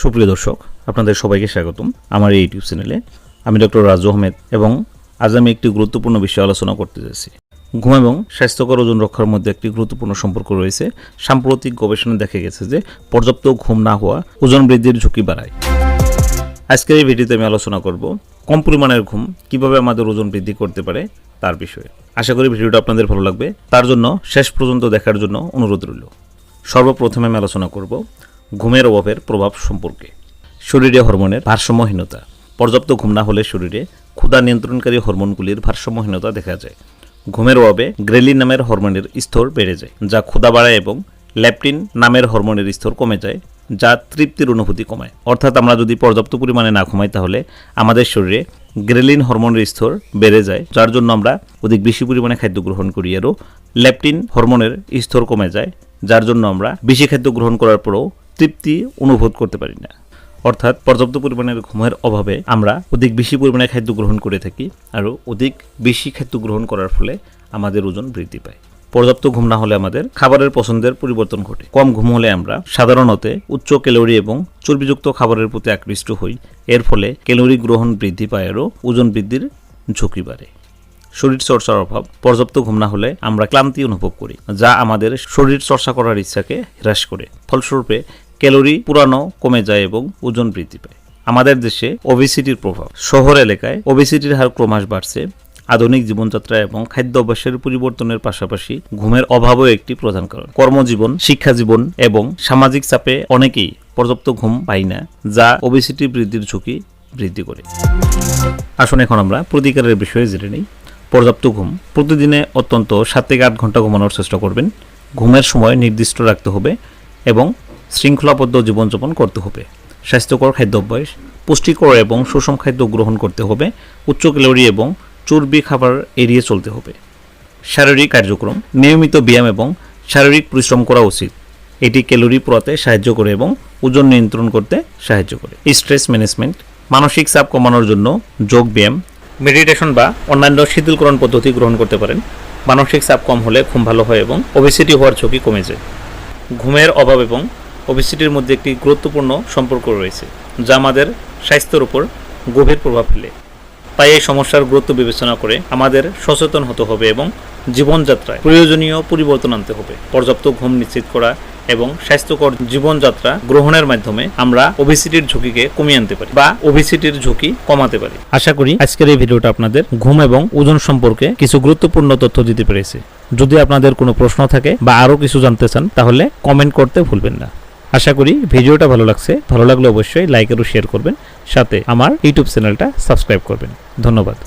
সুপ্রিয় দর্শক, আপনাদের সবাইকে স্বাগতম আমার এই ইউটিউব চ্যানেলে। আমি ডক্টর রাজু আহমেদ এবং আজ আমি একটি গুরুত্বপূর্ণ বিষয় আলোচনা করতে যাচ্ছি। ঘুম এবং স্বাস্থ্যকর ওজন রক্ষার মধ্যে একটি গুরুত্বপূর্ণ সম্পর্ক রয়েছে। সাম্প্রতিক গবেষণায় দেখা গেছে যে পর্যাপ্ত ঘুম না হওয়া ওজন বৃদ্ধির ঝুঁকি বাড়ায়। আজকের এই ভিডিওতে আমি আলোচনা করব কম পরিমাণের ঘুম কিভাবে আমাদের ওজন বৃদ্ধি করতে পারে তার বিষয়ে। আশা করি ভিডিওটা আপনাদের ভালো লাগবে। তার জন্য শেষ পর্যন্ত দেখার জন্য অনুরোধ রইল। সর্বপ্রথমে আমি আলোচনা করব ঘুমের অভাবের প্রভাব সম্পর্কে। শরীরে হরমোনের ভারসাম্যহীনতা। পর্যাপ্ত ঘুম না হলে শরীরে ক্ষুধা নিয়ন্ত্রণকারী হরমোনগুলির ভারসাম্যহীনতা দেখা যায়। ঘুমের অভাবে গ্রেলিন নামের হরমোনের স্তর বেড়ে যায়, যা ক্ষুধা বাড়ায়, এবং ল্যাপটিন নামের হরমোনের স্তর কমে যায়, যা তৃপ্তির অনুভূতি কমায়। অর্থাৎ আমরা যদি পর্যাপ্ত পরিমাণে না ঘুমাই তাহলে আমাদের শরীরে গ্রেলিন হরমোনের স্তর বেড়ে যায়, যার জন্য আমরা অধিক বেশি পরিমাণে খাদ্য গ্রহণ করি। আরও ল্যাপটিন হরমোনের স্তর কমে যায়, যার জন্য আমরা বেশি খাদ্য গ্রহণ করার পরেও তৃপ্তি অনুভব করতে পারি না। অর্থাৎ পর্যাপ্ত পরিমাণের ঘুমের অভাবে আমরা অধিক বেশি পরিমাণে খাদ্য গ্রহণ করে থাকি, আরও অধিক বেশি খাদ্য গ্রহণ করার ফলে আমাদের ওজন বৃদ্ধি পায়। পর্যাপ্ত ঘুম না হলে আমাদের খাবারের পছন্দের পরিবর্তন ঘটে। কম ঘুম হলে আমরা সাধারণত উচ্চ ক্যালোরি এবং চর্বিযুক্ত খাবারের প্রতি আকৃষ্ট হই। এর ফলে ক্যালোরি গ্রহণ বৃদ্ধি পায়, আরও ওজন বৃদ্ধির ঝুঁকি বাড়ে। শরীর চর্চার অভাব। পর্যাপ্ত ঘুম না হলে আমরা ক্লান্তি অনুভব করি, যা আমাদের শরীর চর্চা করার ইচ্ছাকে হ্রাস করে। ফলস্বরূপে ক্যালোরি পুরানো কমে যায় এবং ওজন বৃদ্ধি পায়। আমাদের দেশে ওবেসিটির প্রভাব। শহর এলাকায় ওবেসিটির হার ক্রমশ বাড়ছে। আধুনিক জীবনযাত্রা এবং খাদ্য অভ্যাসের পরিবর্তনের পাশাপাশি ঘুমের অভাবও একটি প্রধান কারণ। কর্মজীবন, শিক্ষাজীবন এবং সামাজিক চাপে অনেকেই পর্যাপ্ত ঘুম পায় না, যা ওবেসিটি বৃদ্ধির ঝুঁকি বৃদ্ধি করে। আসুন এখন আমরা প্রতিকারের বিষয়ে জেনে নিই। পর্যাপ্ত ঘুম। প্রতিদিনে অত্যন্ত 7 থেকে 8 ঘন্টা ঘুমানোর চেষ্টা করবেন। ঘুমের সময় নির্দিষ্ট রাখতে হবে এবং শৃঙ্খলাবদ্ধ জীবনযাপন করতে হবে। স্বাস্থ্যকর খাদ্য অভ্যাস। পুষ্টিকর এবং সুষম খাদ্য গ্রহণ করতে হবে। উচ্চ ক্যালোরি এবং চর্বি খাবার এড়িয়ে চলতে হবে। শারীরিক কার্যক্রম। নিয়মিত ব্যায়াম এবং শারীরিক পরিশ্রম করা উচিত। এটি ক্যালোরি পোড়াতে সাহায্য করে এবং ওজন নিয়ন্ত্রণ করতে সাহায্য করে। Stress management. মানসিক চাপ কমানোর জন্য যোগ ব্যায়াম, মেডিটেশন বা অন্যান্য শিথিলকরণ পদ্ধতি গ্রহণ করতে পারেন। মানসিক চাপ কম হলে ঘুম ভালো হয় এবং ওবেসিটি হওয়ার ঝুঁকি কমে যায়। ঘুমের অভাব এবং ওবেসিটির মধ্যে একটি গুরুত্বপূর্ণ সম্পর্ক রয়েছে, যা আমাদের স্বাস্থ্যের উপর গভীর প্রভাব ফেলে। তাই এই সমস্যার গুরুত্ব বিবেচনা করে আমাদের সচেতন হতে হবে এবং জীবনযাত্রায় প্রয়োজনীয় পরিবর্তন আনতে হবে। পর্যাপ্ত ঘুম নিশ্চিত করা এবং স্বাস্থ্যকর জীবনযাত্রা গ্রহণের মাধ্যমে আমরা ওবেসিটির ঝুঁকিকে কমিয়ে আনতে পারি বা ওবেসিটির ঝুঁকি কমাতে পারি। আশা করি আজকের এই ভিডিওটা আপনাদের ঘুম এবং ওজন সম্পর্কে কিছু গুরুত্বপূর্ণ তথ্য দিতে পেরেছে। যদি আপনাদের কোনো প্রশ্ন থাকে বা আরও কিছু জানতে চান তাহলে কমেন্ট করতে ভুলবেন না। আশা করি ভিডিওটা ভালো লাগছে। ভালো লাগলে অবশ্যই লাইক আর শেয়ার করবেন, সাথে আমার ইউটিউব চ্যানেলটা সাবস্ক্রাইব করবেন। ধন্যবাদ।